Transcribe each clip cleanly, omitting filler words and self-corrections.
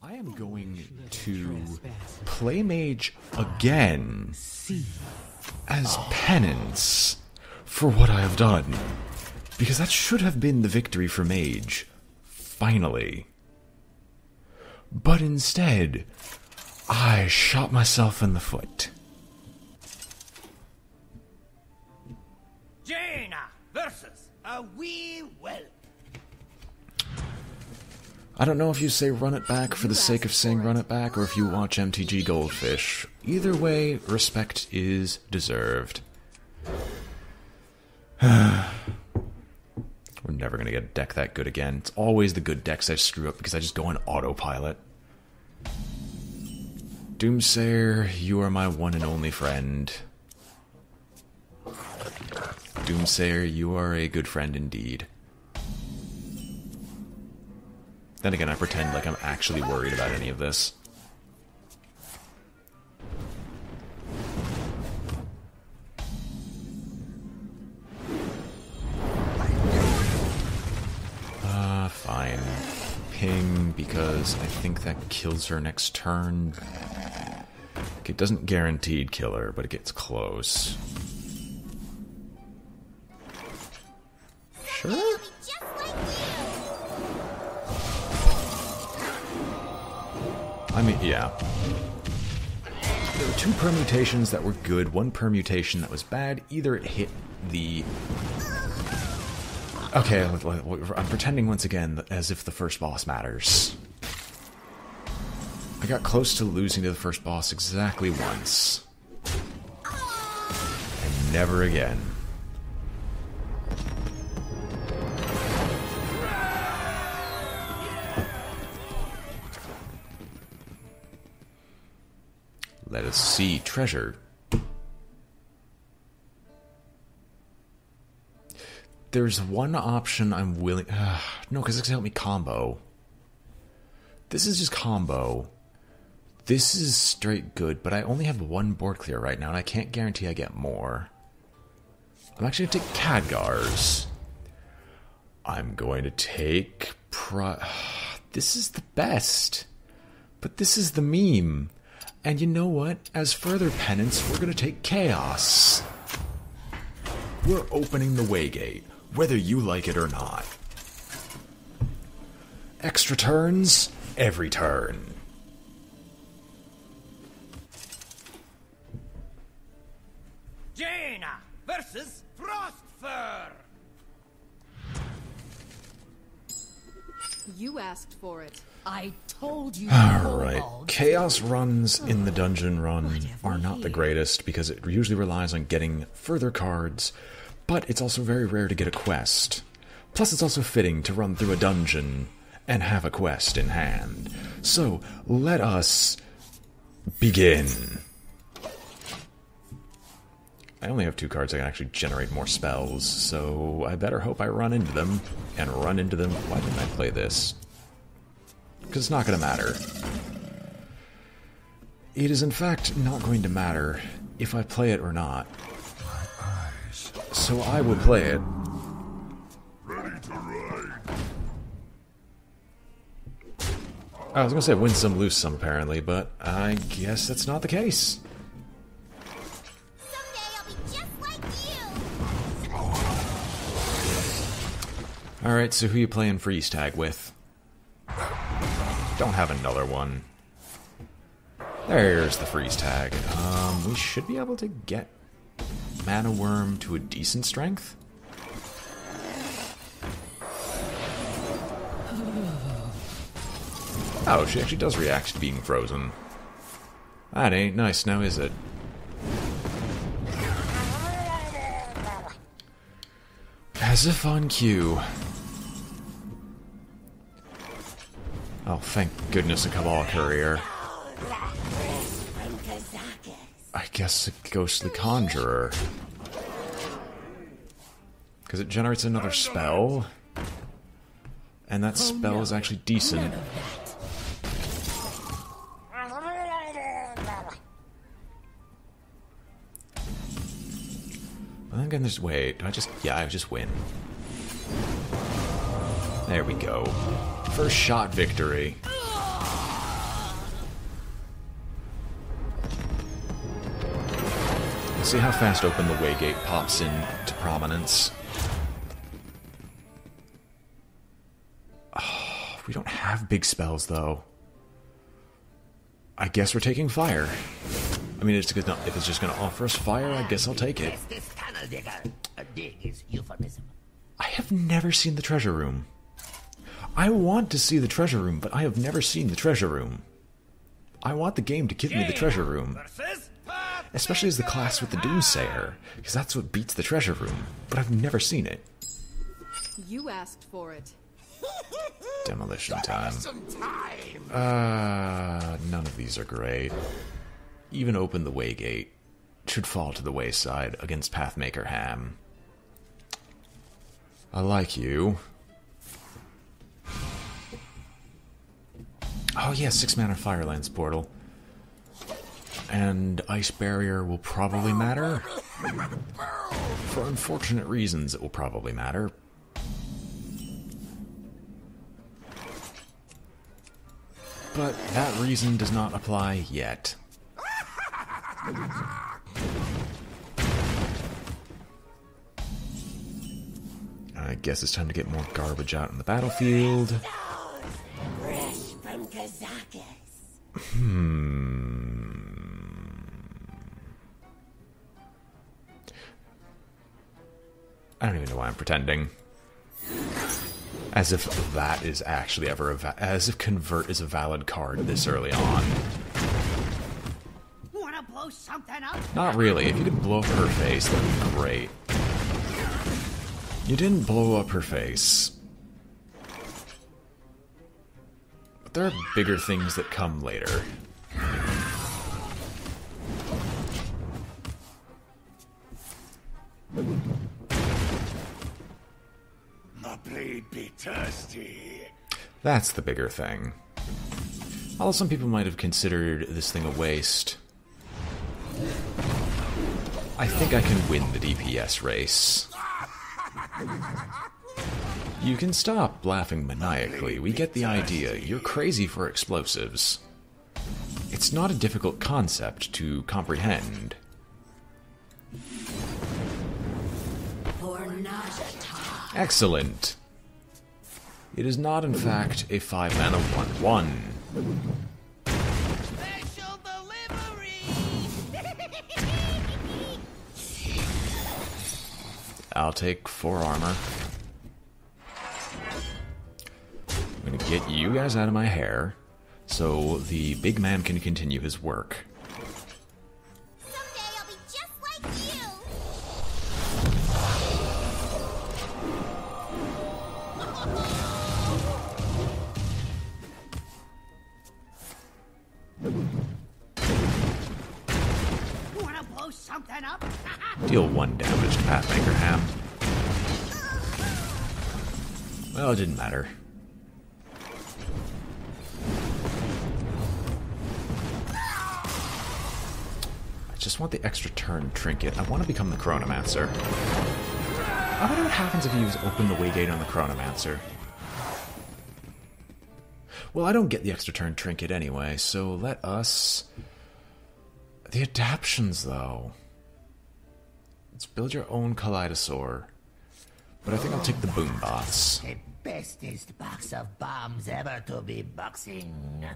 I am going to play mage again as penance for what I have done. Because that should have been the victory for mage. Finally. But instead, I shot myself in the foot. Jaina versus a wee whelp. I don't know if you say run it back for the sake of saying run it back, or if you watch MTG Goldfish. Either way, respect is deserved. We're never going to get a deck that good again. It's always the good decks I screw up because I just go on autopilot. Doomsayer, you are my one and only friend. Doomsayer, you are a good friend indeed. Then again, I pretend like I'm actually worried about any of this. Fine. Ping, because I think that kills her next turn. It doesn't guaranteed kill her, but it gets close. Sure? I mean, yeah. There were two permutations that were good, one permutation that was bad. Either it hit the... Okay, I'm pretending once again as if the first boss matters. I got close to losing to the first boss exactly once. And never again. Let us see treasure. There's one option I'm willing... no, because it's going to help me combo. This is just combo. This is straight good, but I only have one board clear right now, and I can't guarantee I get more. I'm actually going to take Khadgar's. I'm going to take... This is the best. But this is the meme. And you know what? As further penance, we're going to take Chaos. We're opening the Waygate, whether you like it or not. Extra turns, every turn. Jaina versus Frostfur. You asked for it. I told you. Alright, Chaos runs in the dungeon run are not the greatest because it usually relies on getting further cards, but it's also very rare to get a quest. Plus it's also fitting to run through a dungeon and have a quest in hand. So, let us begin. I only have 2 cards that can actually generate more spells, so I better hope I run into them, and run into them. Why didn't I play this? Because it's not going to matter. It is in fact not going to matter if I play it or not. So I will play it. Ready to ride. I was going to say win some, lose some apparently, but I guess that's not the case. Someday I'll be just like you. Alright, so who you playing freeze tag with? Don't have another one. There's the freeze tag. We should be able to get Mana Worm to a decent strength. Oh, she actually does react to being frozen. That ain't nice now, is it? As if on cue. Oh, thank goodness a Cabal Courier. I guess a Ghostly Conjurer. Because it generates another spell. And that spell is actually decent. I'm gonna just wait. I just win. There we go. First shot victory. See how fast Open the Waygate pops into prominence. Oh, we don't have big spells, though. I guess we're taking fire. I mean, if it's just going to offer us fire, I guess I'll take it. This tunnel digger. A dig is euphemism. I have never seen the treasure room. I want to see the treasure room, but I have never seen the treasure room. I want the game to give me the treasure room. Especially as the class with the Doomsayer, because that's what beats the treasure room. But I've never seen it. You asked for it. Demolition time. None of these are great. Even Open the Waygate should fall to the wayside against Pathmaker Ham. I like you. Oh yeah, 6 mana Firelands Portal. And Ice Barrier will probably matter. For unfortunate reasons, it will probably matter. But that reason does not apply yet. I guess it's time to get more garbage out in the battlefield. Fresh from Kazakis. I don't even know why I'm pretending. As if that is actually ever as if Convert is a valid card this early on. Wanna blow something up? Not really. If you could blow up her face, that would be great. You didn't blow up her face. But there are bigger things that come later. My blade be thirsty. That's the bigger thing. Although some people might have considered this thing a waste. I think I can win the DPS race. You can stop laughing maniacally. We get the idea. You're crazy for explosives. It's not a difficult concept to comprehend. Excellent. It is not, in fact, a 5 mana 1/1. Special delivery! I'll take 4 armor. I'm gonna get you guys out of my hair, so the big man can continue his work. Someday I'll be just like you. Wanna blow something up? Deal 1 damage to Pathmaker Ham. Well, it didn't matter. I just want the extra turn trinket. I want to become the Chronomancer. I wonder what happens if you open the Waygate on the Chronomancer. Well, I don't get the extra turn trinket anyway, so let us... The adaptions, though. Let's build your own Kaleidosaur. But I think I'll take the Boombots. The bestest box of bombs ever to be boxing.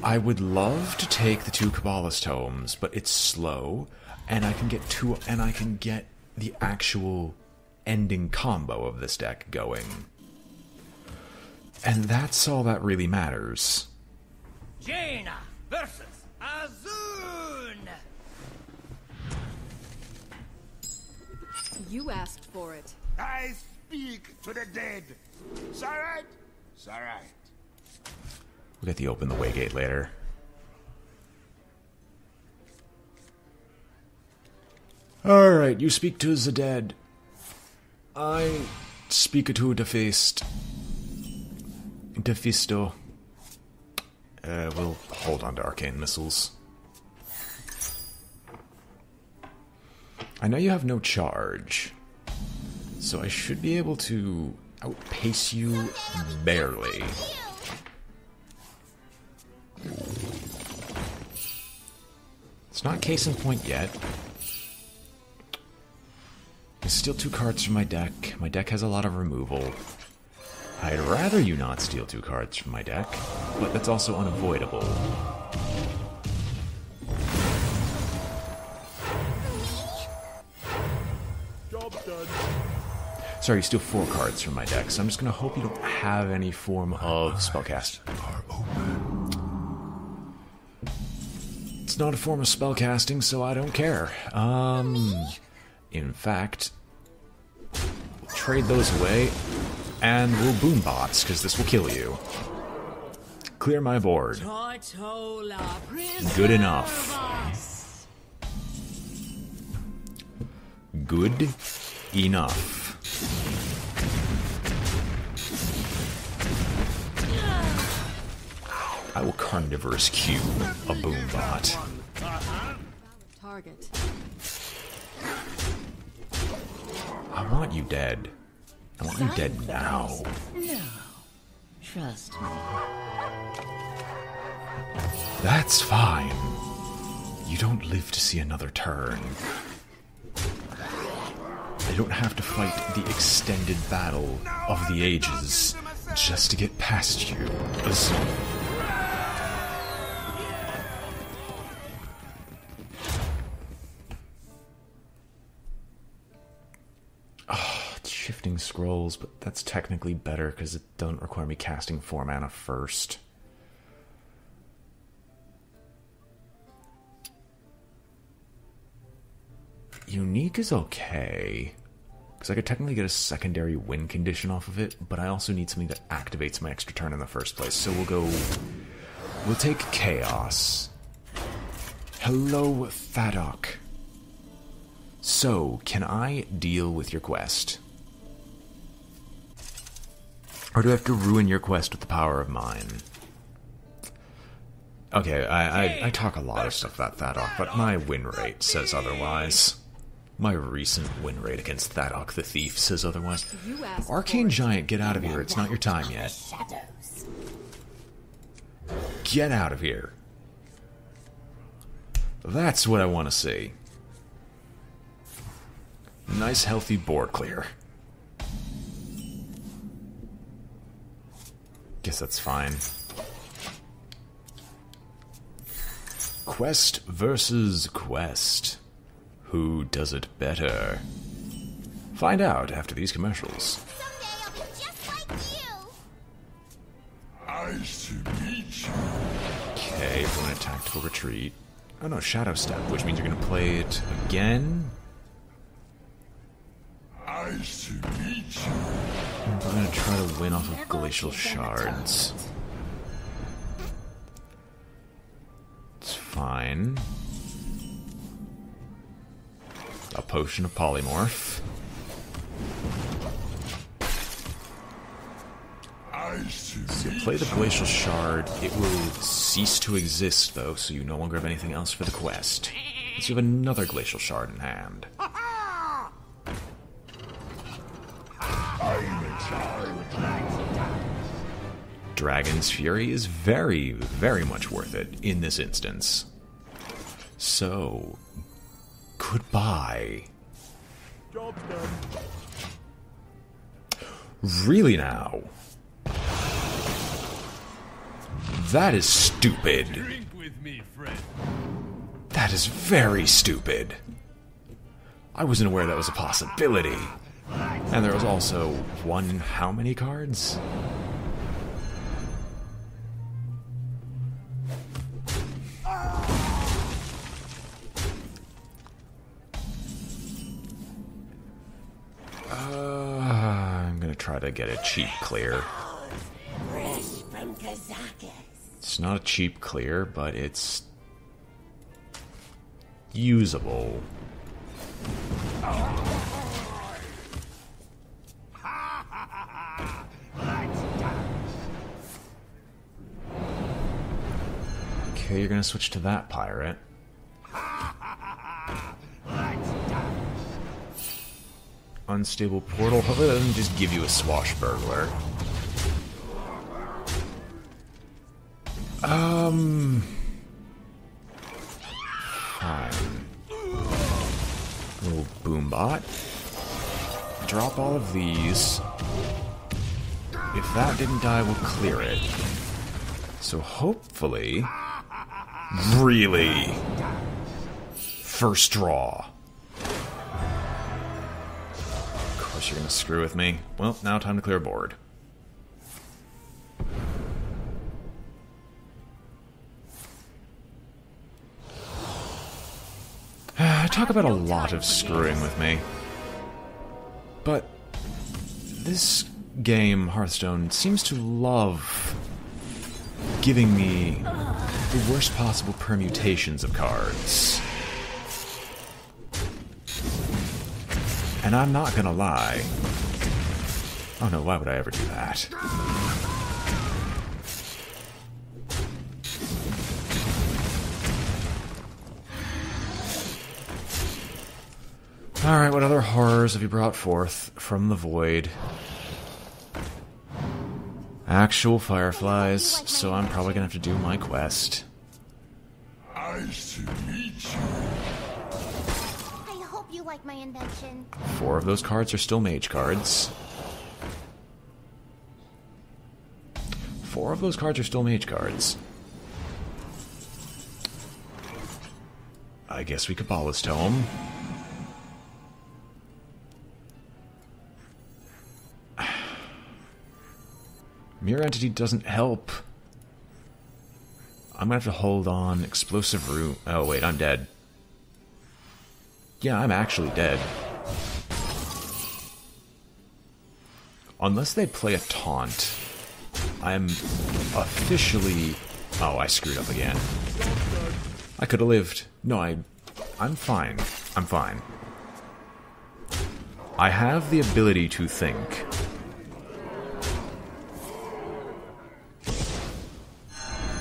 I would love to take the 2 Kabbalist tomes, but it's slow, and I can get the actual ending combo of this deck going. And that's all that really matters. Jaina versus Azun! You asked for it. I speak to the dead. It's alright. It's alright. We'll get the Open the Waygate later. Alright, you speak to the dead. I speak to the feast. Defisto. We'll hold on to Arcane Missiles. I know you have no charge, so I should be able to outpace you barely. It's not case in point yet. I steal 2 cards from my deck. My deck has a lot of removal. I'd rather you not steal 2 cards from my deck, but that's also unavoidable. Job done. Sorry, you steal 4 cards from my deck, so I'm just gonna hope you don't have any form of spellcast. It's not a form of spellcasting, so I don't care. In fact, we'll trade those away, and we'll boom bots, because this will kill you. Clear my board. Good enough. Good enough. I will carnivorous cube a boom bot. Target. I want you dead. I want you dead now. No. Trust me. That's fine. You don't live to see another turn. I don't have to fight the extended battle of the ages just to get past you. Shifting Scrolls, but that's technically better because it doesn't require me casting 4 mana first. Unique is okay, because I could technically get a secondary win condition off of it, but I also need something that activates my extra turn in the first place, so we'll take Chaos. Hello, Thadok. So, can I deal with your quest? Or do I have to ruin your quest with the power of mine? Okay, I talk a lot of stuff about Thadok, but my win rate says otherwise. My recent win rate against Thadok the Thief says otherwise. Arcane Giant, get out of here. It's not your time yet. Get out of here. That's what I want to see. Nice, healthy board clear. Guess that's fine. Quest versus Quest. Who does it better? Find out after these commercials. Someday I'll be just like you. Nice to meet you. Okay, we're going to tactical retreat. Oh no, Shadow Step, which means you're going to play it again. Nice to meet you. I'm going to try to win off of Glacial Shards. It's fine. A Potion of Polymorph. So you play the Glacial Shard. It will cease to exist, though, so you no longer have anything else for the quest. So you have another Glacial Shard in hand. Dragon's Fury is very, very much worth it in this instance. So, goodbye. Job's done. Really now? That is stupid. Drink with me, friend. That is very stupid. I wasn't aware that was a possibility. And there was also one how many cards? I'm gonna try to get a cheap clear. Fresh from Kazakis. It's not a cheap clear, but it's usable. Okay, you're gonna switch to that pirate. Unstable portal. Hopefully that doesn't just give you a swashbuckler. Fine. bot. Drop all of these. If that didn't die, we'll clear it. So hopefully... Really? First draw. Of course you're gonna screw with me. Well, now time to clear a board. Talk about a lot of screwing with me. But this game, Hearthstone, seems to love giving me the worst possible permutations of cards. And I'm not gonna lie. Oh no, why would I ever do that? Alright, what other horrors have you brought forth from the void? Actual fireflies, so I'm probably gonna have to do my quest. Nice to meet you. I hope you like my invention. 4 of those cards are still mage cards. 4 of those cards are still mage cards. I guess we could Kabbalist Tome. Mirror Entity doesn't help. I'm gonna have to hold on. Explosive Root. Oh wait, I'm dead. Yeah, I'm actually dead. Unless they play a taunt, I'm officially... Oh, I screwed up again. I could have lived. No, I'm fine. I'm fine. I have the ability to think.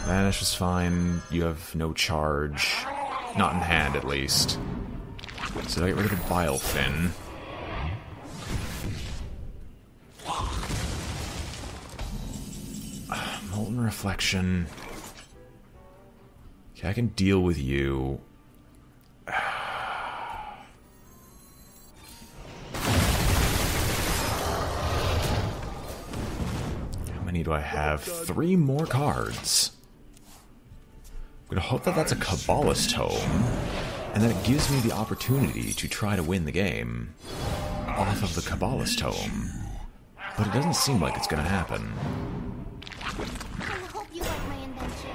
Vanish is fine. You have no charge. Not in hand, at least. So I get rid of the Bilefin. Molten Reflection. Okay, I can deal with you. How many do I have? 3 more cards. I'm gonna hope that that's a Kabbalist Tome, and that it gives me the opportunity to try to win the game off of the Kabbalist Tome. But it doesn't seem like it's gonna happen. I hope you like my invention.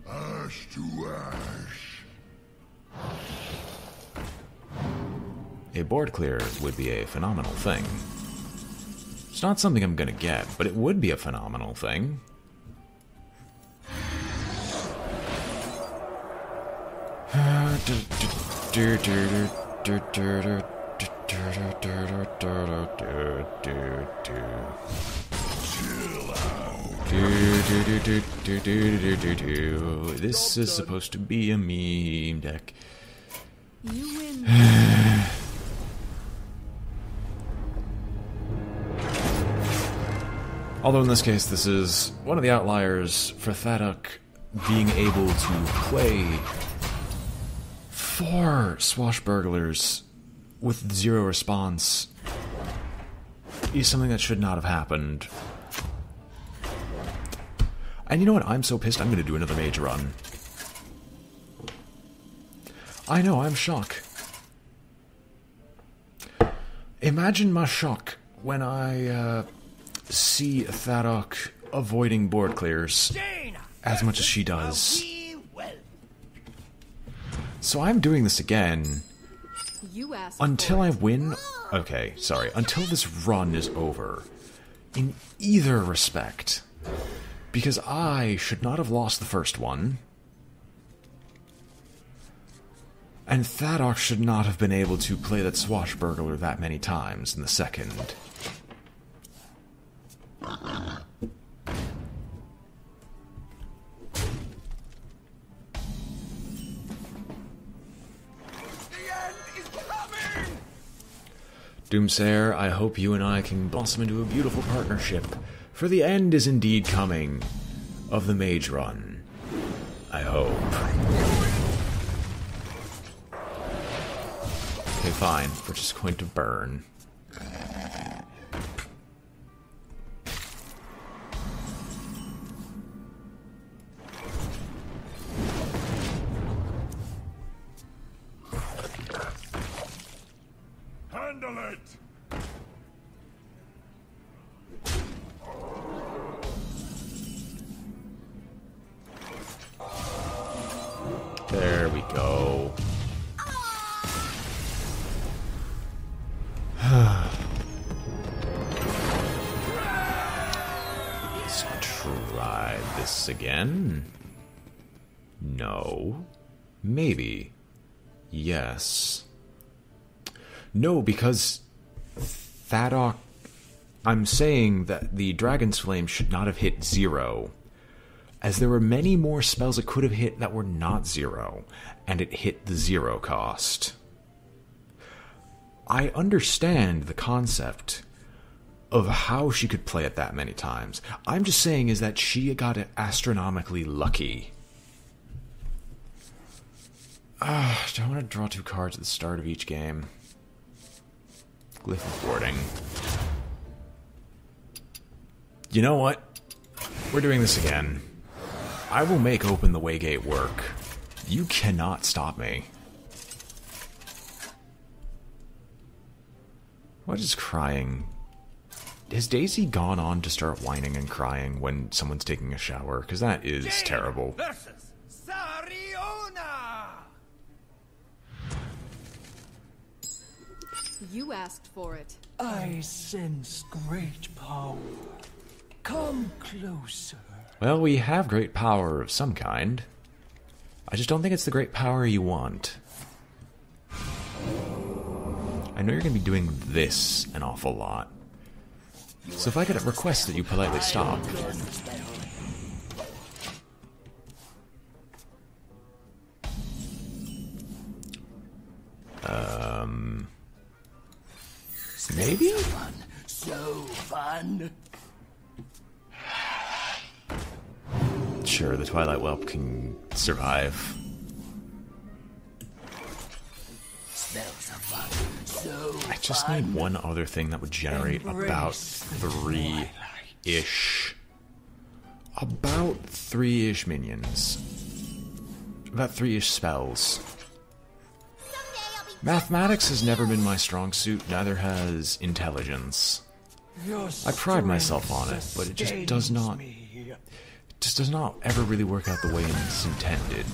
Ash to ash. A board clear would be a phenomenal thing. It's not something I'm gonna get, but it would be a phenomenal thing. This is supposed to be a meme deck. You win. Although in this case, this is one of the outliers for Thadok being able to play 4 swashbucklers with 0 response is something that should not have happened. And you know what? I'm so pissed I'm going to do another mage run. I know, I'm shocked. Imagine my shock when I see Thadok avoiding board clears as much as she does. So I'm doing this again You asked until for I it. win. Okay, sorry. Until this run is over. In either respect. Because I should not have lost the first one. And Thadok should not have been able to play that swashbuckler that many times in the second. Doomsayer, I hope you and I can blossom into a beautiful partnership, for the end is indeed coming of the mage run. I hope. Okay, fine. We're just going to burn. Handle it! There we go. Let's try this again. No. Maybe. Yes. No, because Thadok... I'm saying that the Dragon's Flame should not have hit 0. As there were many more spells it could have hit that were not 0, and it hit the 0 cost. I understand the concept of how she could play it that many times. I'm just saying is that she got astronomically lucky. Do I want to draw 2 cards at the start of each game? Glyph of Warding. You know what? We're doing this again. I will make Open the Waygate work. You cannot stop me. What is crying? Has Daisy gone on to start whining and crying when someone's taking a shower? Because that is terrible. Versus Sariona! You asked for it. I sense great power. Come closer. Well, we have great power of some kind. I just don't think it's the great power you want. I know you're going to be doing this an awful lot. So if I could request that you politely stop. Maybe? So fun. Sure, the Twilight Whelp can survive. Smells of fun. So I just need one other thing that would generate about 3-ish. About 3-ish minions. About 3-ish spells. Mathematics has never been my strong suit, neither has intelligence. I pride myself on it, but it just does not... just does not ever really work out the way it's intended.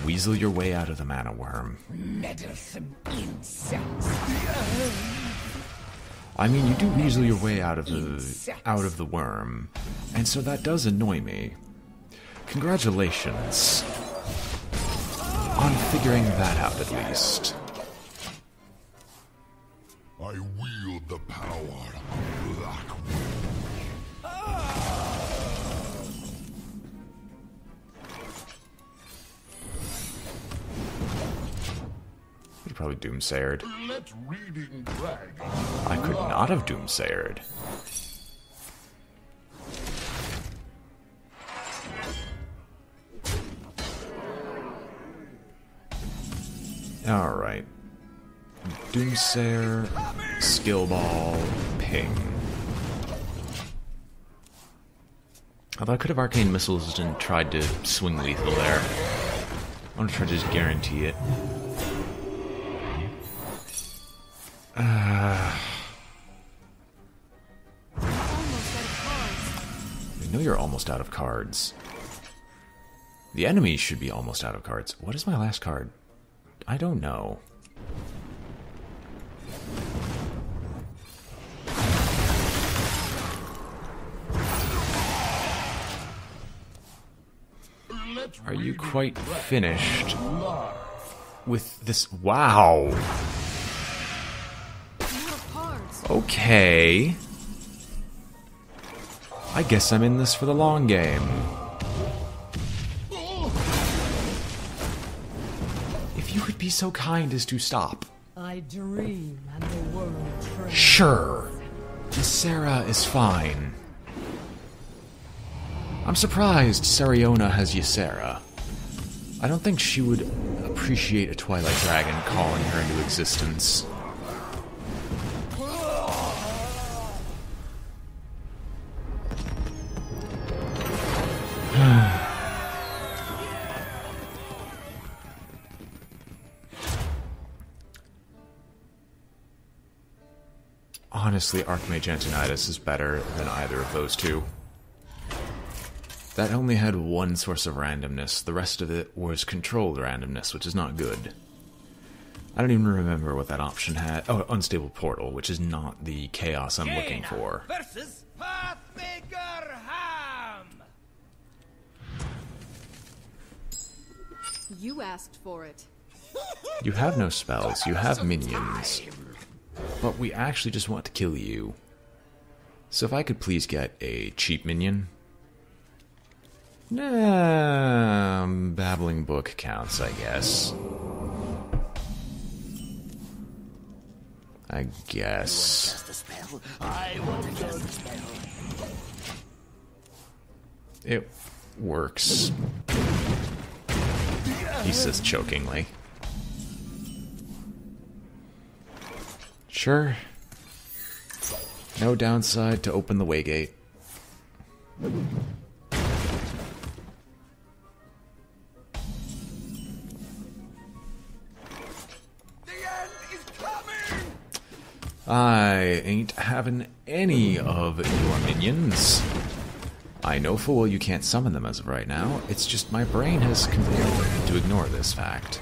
Weasel your way out of the mana worm. meddlesome insects. I mean, you do weasel your way out of the worm, and so that does annoy me. Congratulations on figuring that out at least. I wield the power of Black Could have probably doomsayered. Let reading drag. I could not have doomsayered. Alright. Doomsayer, skill ball, ping. Although I could have arcane missiles and tried to swing lethal there. I want to try to just guarantee it. I know you're almost out of cards. The enemy should be almost out of cards. What is my last card? I don't know. Are you quite finished with this? Wow. More cards. Okay. I guess I'm in this for the long game. If you could be so kind as to stop. I dream and the world trembles. Sure. Miss Sarah is fine. I'm surprised Sariona has Ysera. I don't think she would appreciate a Twilight Dragon calling her into existence. Honestly, Archmage Antonidas is better than either of those two. That only had one source of randomness. The rest of it was controlled randomness, which is not good. I don't even remember what that option had. Oh, Unstable Portal, which is not the chaos I'm looking for. Versus Pathmaker Ham. You asked for it. You have no spells, you have minions. But we actually just want to kill you. So if I could please get a cheap minion. Nah, Babbling Book counts, I guess. I guess. The spell. I won't cast the spell. It works. He says chokingly. Sure. No downside to open the Waygate. I ain't having any of your minions. I know full well you can't summon them as of right now. It's just my brain has completely to ignore this fact.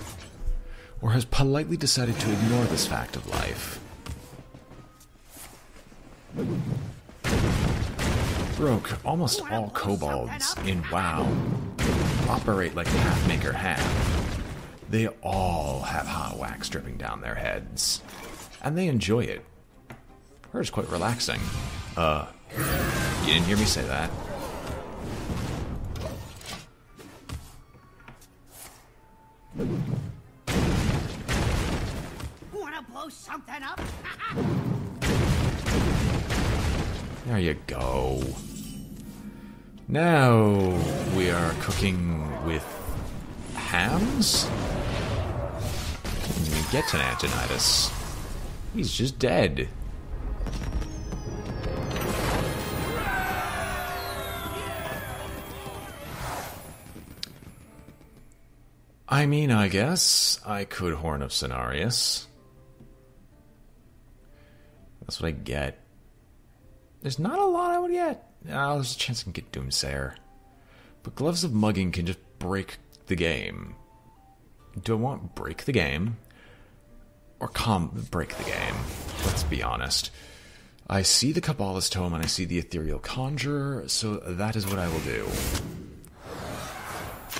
Or has politely decided to ignore this fact of life. Broke, almost all kobolds in WoW operate like Pathmaker have. They all have hot wax dripping down their heads. And they enjoy it. Hers quite relaxing. You didn't hear me say that. Wanna blow something up? There you go. Now we are cooking with hams? Didn't even get to Antonidas. He's just dead. I mean, I guess I could Horn of Cenarius. That's what I get. There's not a lot I would get. Oh, there's a chance I can get Doomsayer. But Gloves of Mugging can just break the game. Do I want break the game? Or break the game? Let's be honest. I see the Kabbalist Tome and I see the Ethereal Conjurer, so that is what I will do.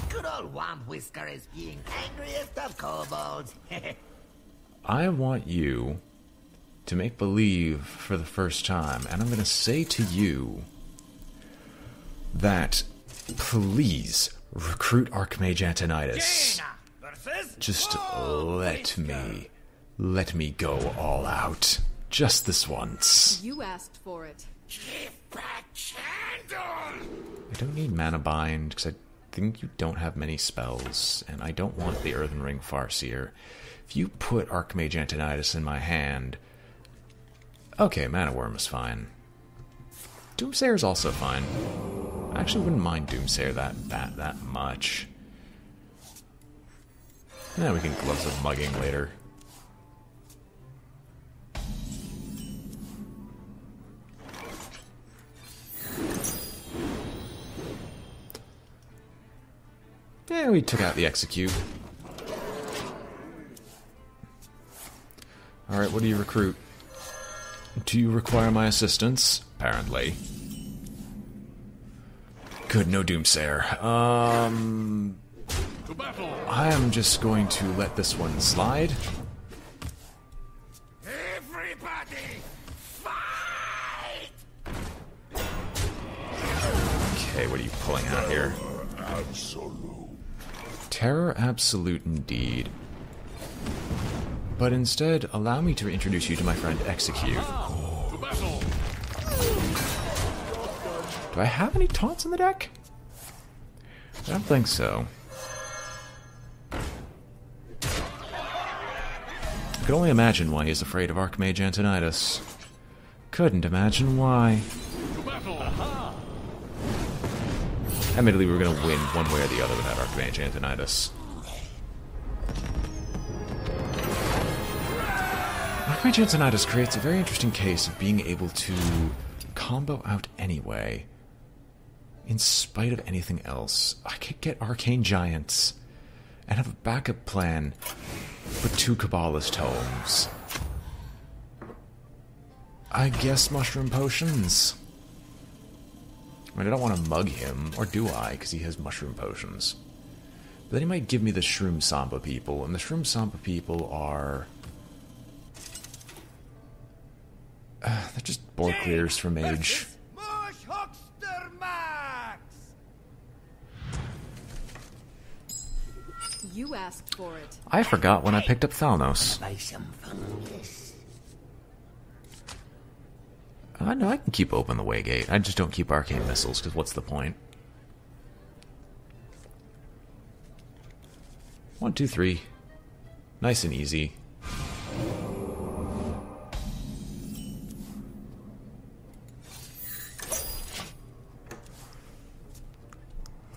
Good old Womp Whisker is being angriest of kobolds. I want you to make believe for the first time, and I'm going to say to you that please recruit Archmage Antonidas. Just let me go all out. Just this once. You asked for it. I don't need Mana Bind, because I think you don't have many spells, and I don't want the Earthen Ring Farseer. If you put Archmage Antonidas in my hand... Okay, Mana Worm is fine. Doomsayer is also fine. I actually wouldn't mind Doomsayer that much. Yeah, we can Gloves of Mugging later. Yeah, we took out the Execute. Alright, what do you recruit? Do you require my assistance? Apparently. Good, no Doomsayer. I am just going to let this one slide. Everybody, fight! Okay, what are you pulling out here? Absolute. Terror Absolute indeed. But instead, allow me to introduce you to my friend Execute. To battle. Do I have any taunts in the deck? I don't think so. I can only imagine why he's afraid of Archmage Antonidas. Couldn't imagine why. Admittedly, we're going to win one way or the other with that Archmage Antonidas. Archmage Antonidas creates a very interesting case of being able to combo out anyway, in spite of anything else. I could get Arcane Giants and have a backup plan with 2 Kabbalist Tomes. I guess Mushroom Potions. I mean, I don't want to mug him, or do I, because he has Mushroom Potions. But then he might give me the Shroom Samba people, and the Shroom Samba people are... they're just board clears for Mage. Mush Huckster Max! You asked for it. I forgot when I picked up Thalnos. By some fungus. No, I can keep open the Waygate. I just don't keep Arcane Missiles, because what's the point? 1, 2, 3. Nice and easy.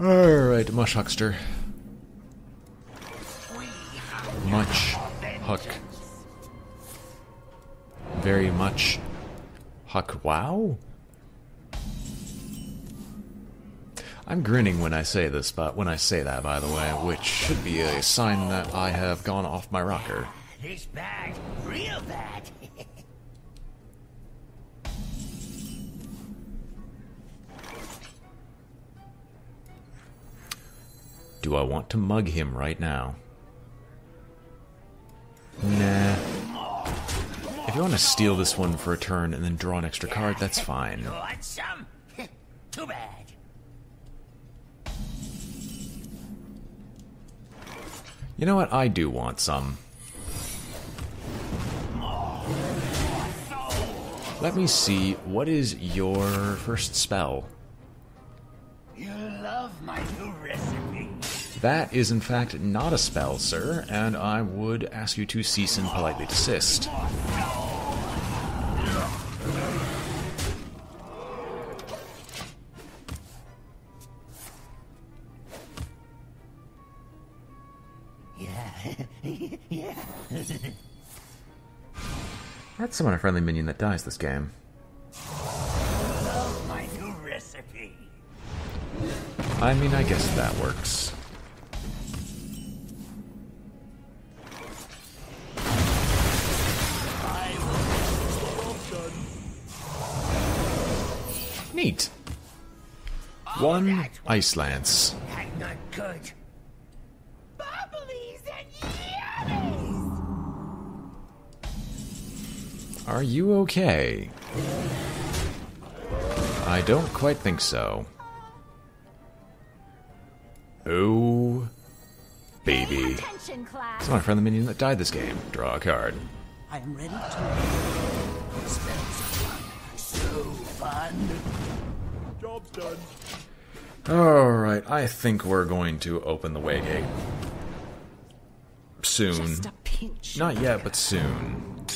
Alright, Mush Huckster. Much Huck. Very much Huck wow? I'm grinning when I say this, but when I say that, by the way, which should be a sign that I have gone off my rocker. This bad, real bad. Do I want to mug him right now? Nah. If you want to steal this one for a turn and then draw an extra card, that's fine. You want some? Too bad. You know what? I do want some. Let me see. What is your first spell? You love my new recipe. That is, in fact, not a spell, sir, and I would ask you to cease and politely desist. Yeah. Let's summon a friendly minion that dies this game. Love my new recipe. I mean, I guess that works. Neat. 1 Ice Lance. That's not good. Bubblies and yummies! Are you okay? I don't quite think so. Oh, baby. Attention, class. It's my friendly minion that died this game. Draw a card. I am ready to. Spells are fun. So fun. Job's done. Alright, I think we're going to open the Waygate. Soon. Just a pinch. Not yet, but soon.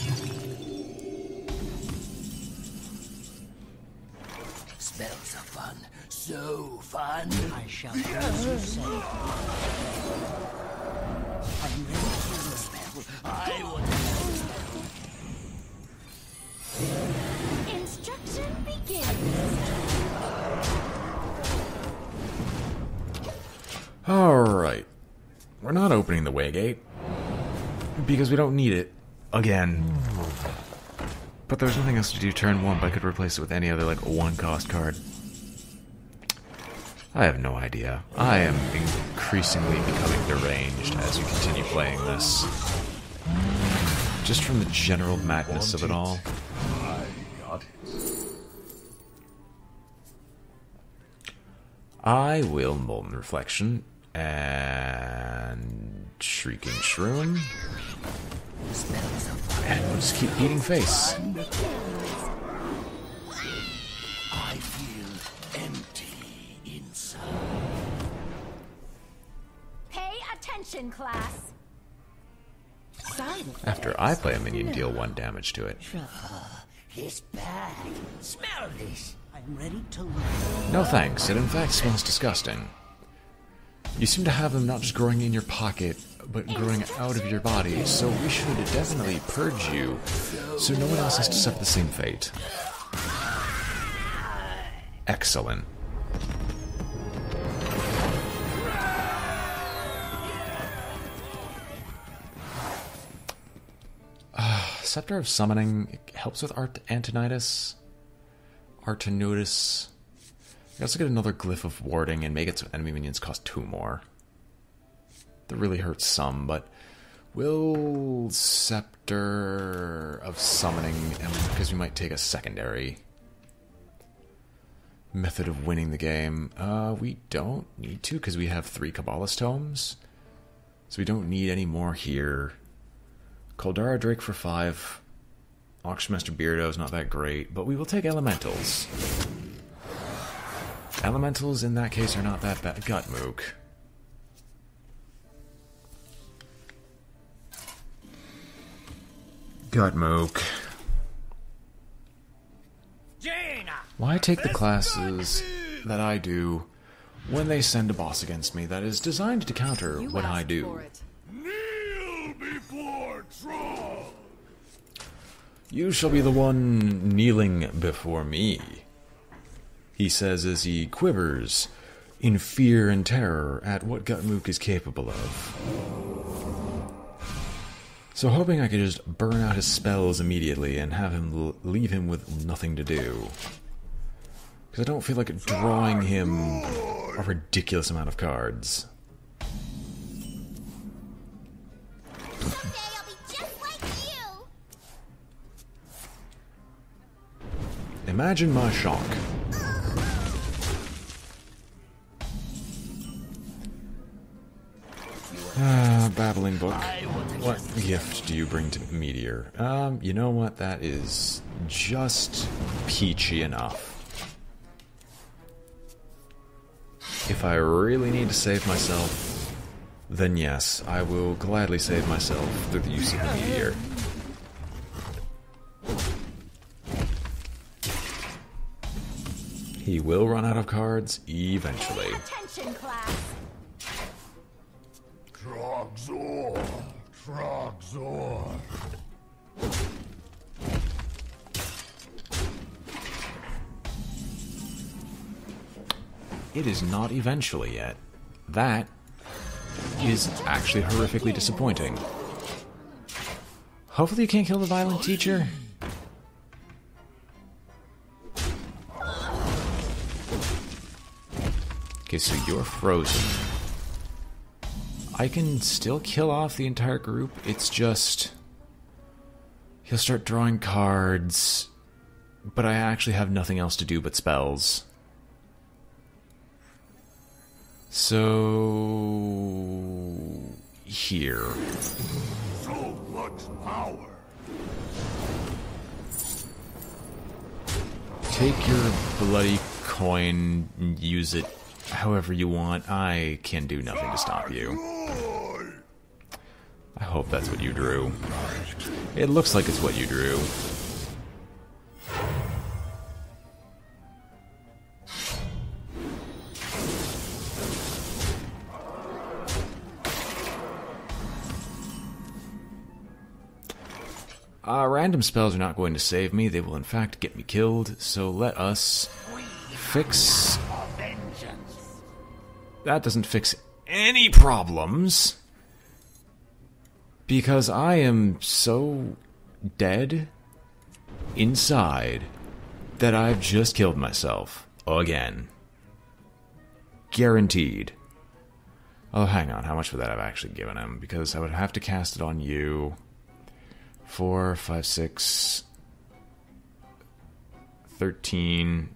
Spells are fun. So fun. I shall do as you say. I'm ready to use a spell. I want to use a spell. Instruction begins. Alright. We're not opening the Waygate. Because we don't need it. Again. But there's nothing else to do turn 1, but I could replace it with any other, like, 1-cost card. I have no idea. I am increasingly becoming deranged as you continue playing this. Just from the general madness of it all. I will Molten Reflection and Shrieking Shroom. And we'll just keep beating face. I feel empty inside. class. Silent. After I play a minion, deal 1 damage to it. It's bad. Smell this. I'm ready to learn. No thanks, it in fact smells disgusting. You seem to have them not just growing in your pocket, but growing out of your body, so we should definitely purge you, so no one else has to suffer the same fate. Excellent. Scepter of Summoning helps with Antonitis. Artinotis. I also get another Glyph of Warding and make it so enemy minions cost 2 more. That really hurts some, but will Scepter of Summoning, because we might take a secondary method of winning the game. We don't need to, because we have 3 Kabbalist Tomes. So we don't need any more here. Caldara Drake for 5. Auctionmaster Beardo is not that great, but we will take Elementals. Elementals in that case are not that bad. Gutmook. Gutmook. Why take the classes that I do when they send a boss against me that is designed to counter You what I asked do? for it. Kneel before Troll. You shall be the one kneeling before me, he says as he quivers in fear and terror at what Gutmook is capable of. So hoping I could just burn out his spells immediately and have him leave him with nothing to do. Because I don't feel like drawing him a ridiculous amount of cards. Someday I'll be just like you. Imagine my shock. Babbling book. What gift do you bring to Meteor? You know what? That is just peachy enough. If I really need to save myself, then yes, I will gladly save myself through the use of the Meteor. He will run out of cards eventually. Attention, class. Trogzor. Trogzor. It is not eventually yet. That is actually horrifically disappointing. Hopefully you can't kill the violent teacher. Okay, so you're frozen. I can still kill off the entire group. It's just he'll start drawing cards, but I actually have nothing else to do but spells. So here. So much power. Take your bloody coin and use it however you want. I can do nothing to stop you. I hope that's what you drew. It looks like it's what you drew. Random spells are not going to save me. They will in fact get me killed. So let us fix... That doesn't fix any problems. Because I am so dead inside that I've just killed myself. Again. Guaranteed. Oh, hang on. How much would that have actually given him? Because I would have to cast it on you. 4, 5, 6, 13.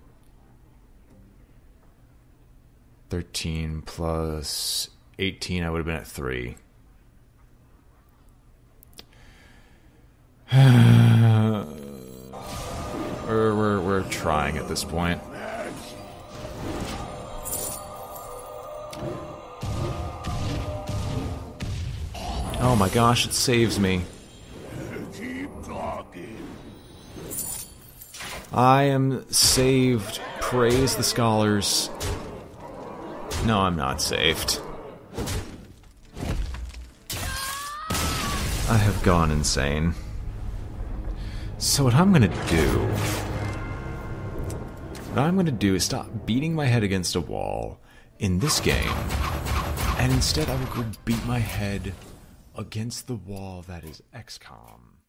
13 plus 18, I would have been at 3. We're trying at this point. Oh my gosh, it saves me. Keep talking. I am saved. Praise the scholars. No, I'm not saved. I have gone insane. So what I'm gonna do is stop beating my head against a wall in this game, and instead I will go beat my head against the wall that is XCOM.